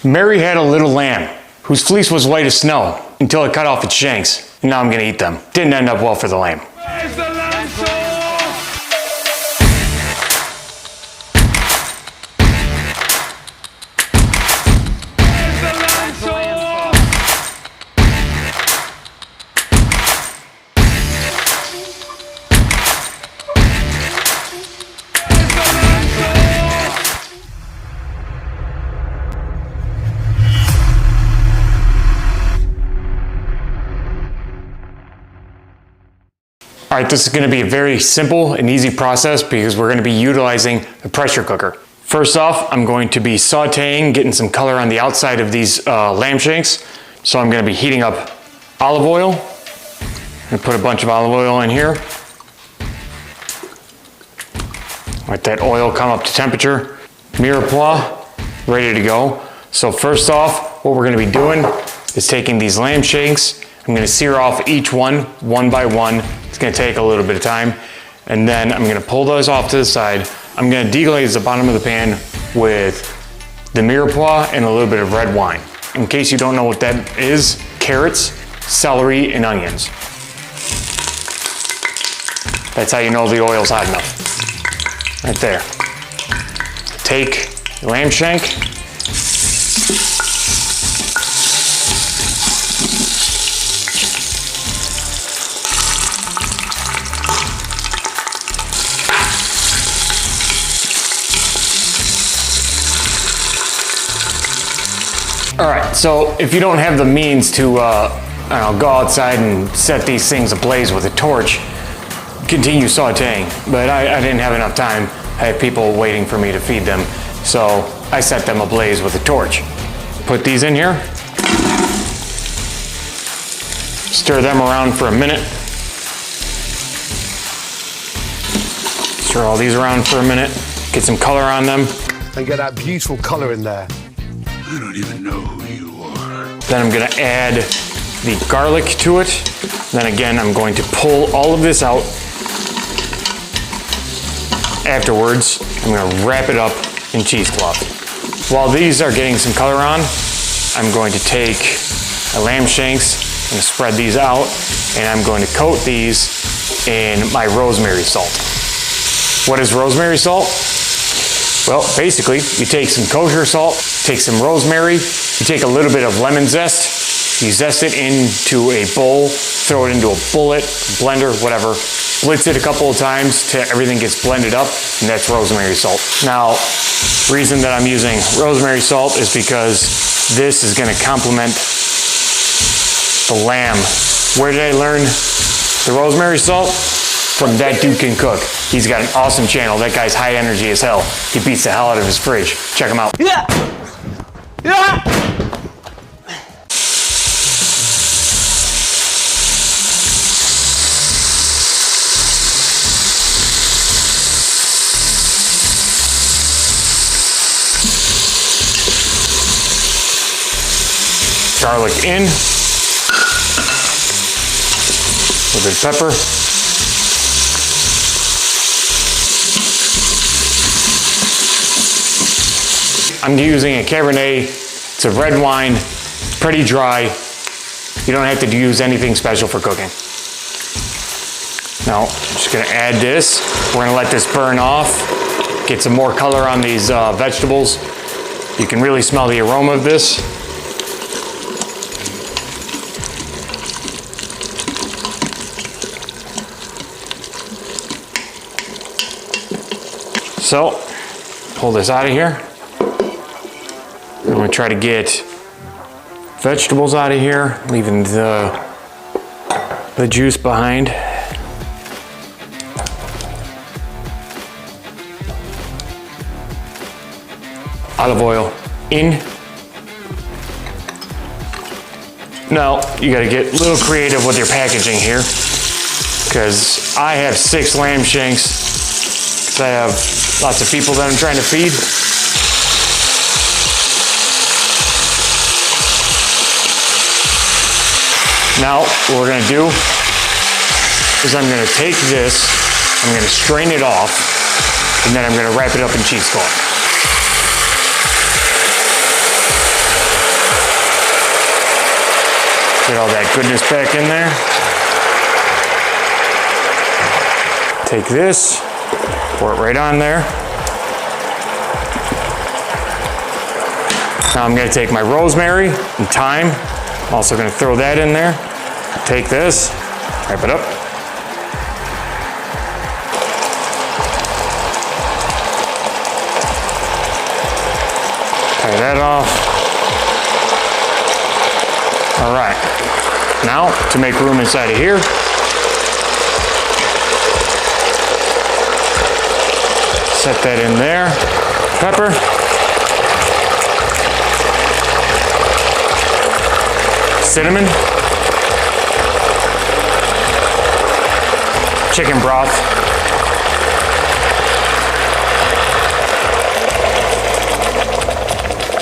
Mary had a little lamb whose fleece was white as snow until it cut off its shanks, and now I'm gonna eat them. Didn't end up well for the lamb. Where's the lamb sauce? Where's the lamb sauce? Where's the lamb sauce? All right, this is gonna be a very simple and easy process because we're gonna be utilizing a pressure cooker. First off, I'm going to be sauteing, getting some color on the outside of these lamb shanks. So I'm gonna be heating up olive oil. I'm gonna put a bunch of olive oil in here. Let that oil come up to temperature. Mirepoix, ready to go. So first off, what we're gonna be doing is taking these lamb shanks. I'm gonna sear off each one by one. It's gonna take a little bit of time. And then I'm gonna pull those off to the side. I'm gonna deglaze the bottom of the pan with the Mirepoix and a little bit of red wine. In case you don't know what that is, carrots, celery, and onions. That's how you know the oil's hot enough. Right there. Take the lamb shank. All right, so if you don't have the means to I don't know, go outside and set these things ablaze with a torch, continue sauteing. But I didn't have enough time. I had people waiting for me to feed them, so I set them ablaze with a torch. Put these in here. Stir them around for a minute. Stir all these around for a minute. Get some color on them. And get that beautiful color in there. I don't even know who you are. Then I'm gonna add the garlic to it. Then again, I'm going to pull all of this out. Afterwards, I'm gonna wrap it up in cheesecloth. While these are getting some color on, I'm going to take my lamb shanks and spread these out, and I'm going to coat these in my rosemary salt. What is rosemary salt? Well, basically, you take some kosher salt, take some rosemary, you take a little bit of lemon zest, you zest it into a bowl, throw it into a bullet, blender, whatever, blitz it a couple of times till everything gets blended up, and that's rosemary salt. Now, the reason that I'm using rosemary salt is because this is gonna complement the lamb. Where did I learn the rosemary salt? From That Dude Can Cook. He's got an awesome channel. That guy's high energy as hell. He beats the hell out of his fridge. Check him out. Yeah! Yeah! Garlic in. A little bit of pepper. I'm using a Cabernet. It's a red wine, pretty dry. You don't have to use anything special for cooking. Now, I'm just gonna add this. We're gonna let this burn off, get some more color on these vegetables. You can really smell the aroma of this. So, pull this out of here. I'm gonna try to get vegetables out of here, leaving the juice behind. Olive oil in. Now, you gotta get a little creative with your packaging here, because I have 6 lamb shanks, because I have lots of people that I'm trying to feed. Now, what we're gonna do is I'm gonna take this, I'm gonna strain it off, and then I'm gonna wrap it up in cheesecloth. Get all that goodness back in there. Take this, pour it right on there. Now I'm gonna take my rosemary and thyme. I'm also gonna throw that in there. Take this, wrap it up. Tie that off. All right, now to make room inside of here, set that in there. Pepper. Cinnamon. Chicken broth.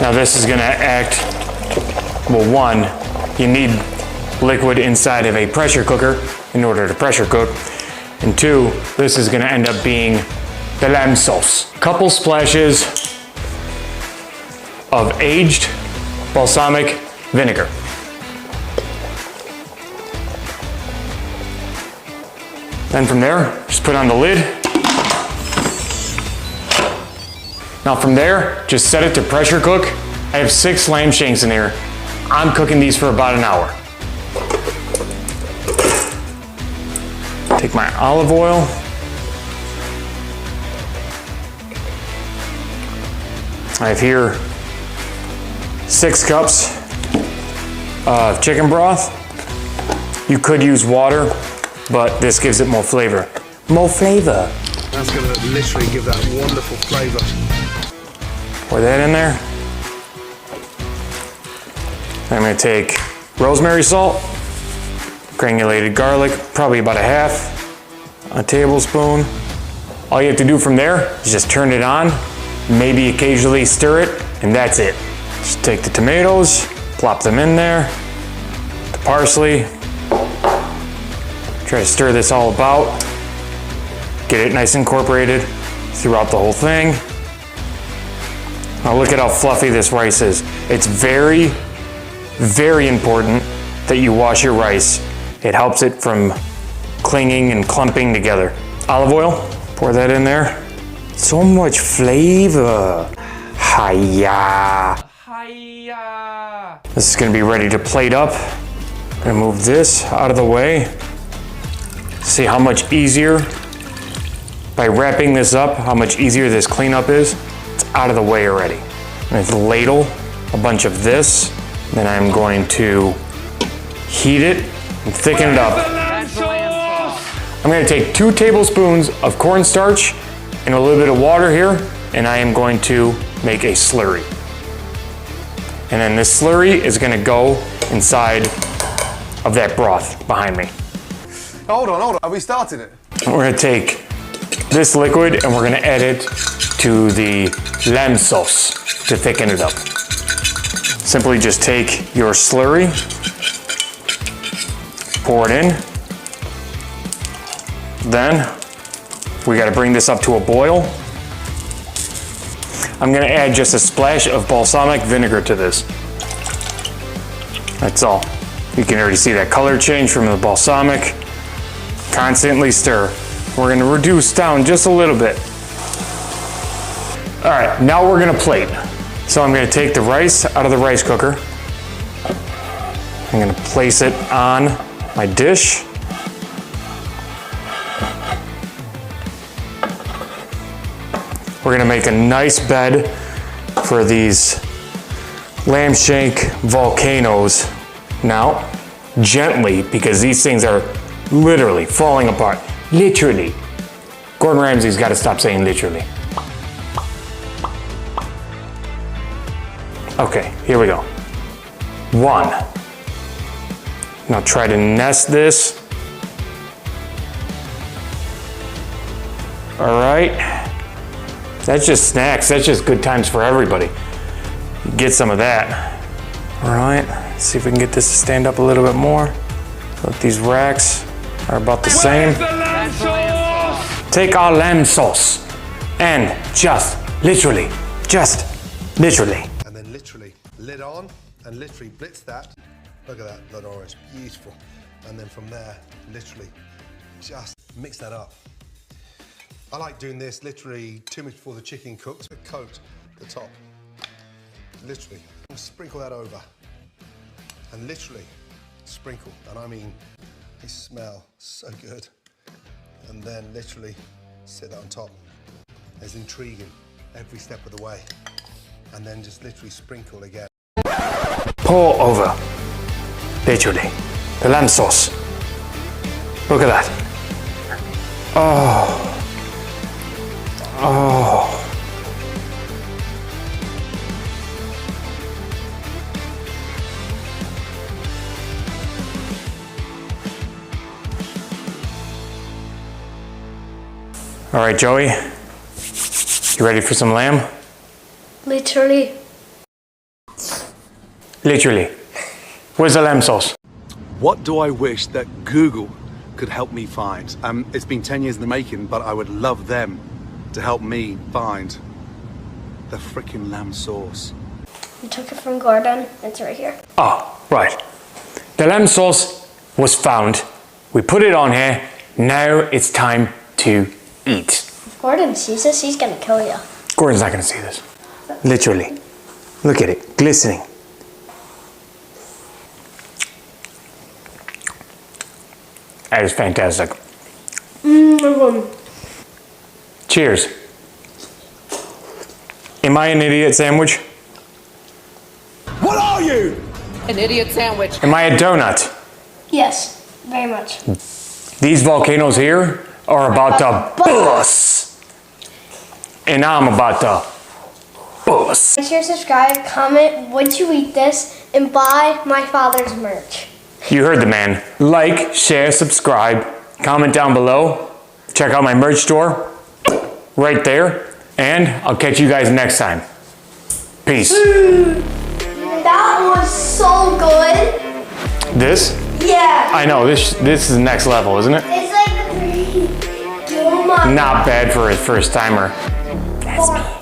Now this is gonna act, well, one, you need liquid inside of a pressure cooker in order to pressure cook. And two, this is gonna end up being the lamb sauce. Couple splashes of aged balsamic vinegar. Then from there, just put on the lid. Now from there, just set it to pressure cook. I have 6 lamb shanks in here. I'm cooking these for about an hour. Take my olive oil. I have here 6 cups of chicken broth. You could use water, but this gives it more flavor. More flavor. That's going to literally give that wonderful flavour. Pour that in there. I'm going to take rosemary salt, granulated garlic, probably about a tablespoon. All you have to do from there is just turn it on, maybe occasionally stir it, and that's it. Just take the tomatoes, plop them in there, the parsley, try to stir this all about, get it nice and incorporated throughout the whole thing. Now look at how fluffy this rice is. It's very, very important that you wash your rice. It helps it from clinging and clumping together. Olive oil, pour that in there. So much flavor. Hiya. Hiya. This is gonna be ready to plate up. I'm gonna move this out of the way. See how much easier, by wrapping this up, how much easier this cleanup is. It's out of the way already. I'm gonna ladle a bunch of this, then I'm going to heat it and thicken it up. I'm gonna take 2 tablespoons of cornstarch and a little bit of water here, and I am going to make a slurry. And then this slurry is gonna go inside of that broth behind me. Hold on. Have we started it? We're gonna take this liquid and we're gonna add it to the lamb sauce to thicken it up. Simply just take your slurry, pour it in. Then we gotta bring this up to a boil. I'm gonna add just a splash of balsamic vinegar to this. That's all. You can already see that color change from the balsamic. Constantly stir. We're gonna reduce down just a little bit. All right, now we're gonna plate. So I'm gonna take the rice out of the rice cooker. I'm gonna place it on my dish. We're gonna make a nice bed for these lamb shank volcanoes. Now, gently, because these things are literally falling apart. Literally. Gordon Ramsay's gotta stop saying literally. Okay, here we go. 1. Now try to nest this. All right. That's just snacks. That's just good times for everybody. Get some of that. All right, let's see if we can get this to stand up a little bit more. Look, these racks are about the same. Take our lamb sauce and just literally. And then literally lid on and literally blitz that. Look at that blood orange, beautiful. And then from there, literally, just mix that up. I like doing this literally 2 minutes before the chicken cooks. Coat the top, literally. Sprinkle that over, and literally sprinkle. And I mean, they smell so good. And then literally sit that on top. It's intriguing every step of the way. And then just literally sprinkle again. Pour over, literally, the lamb sauce. Look at that. Oh. Oh. All right, Joey, you ready for some lamb? Literally. Literally. Where's the lamb sauce? What do I wish that Google could help me find? It's been 10 years in the making, but I would love them to help me find the freaking lamb sauce. We took it from Gordon. It's right here. Oh, right. The lamb sauce was found. We put it on here. Now it's time to eat. If Gordon sees this, he's gonna kill you. Gordon's not gonna see this. Literally. Look at it, glistening. That is fantastic. Cheers. Am I an idiot sandwich? What are you? An idiot sandwich. Am I a donut? Yes, very much. These volcanoes here are about to bust. And I'm about to bust. Make sure to subscribe, comment, would you eat this, and buy my father's merch. You heard the man. Like, share, subscribe, comment down below. Check out my merch store right there. And I'll catch you guys next time. Peace. That was so good. This? Yeah. I know, this is next level, isn't it? It's like, oh my Not bad for a first timer. God.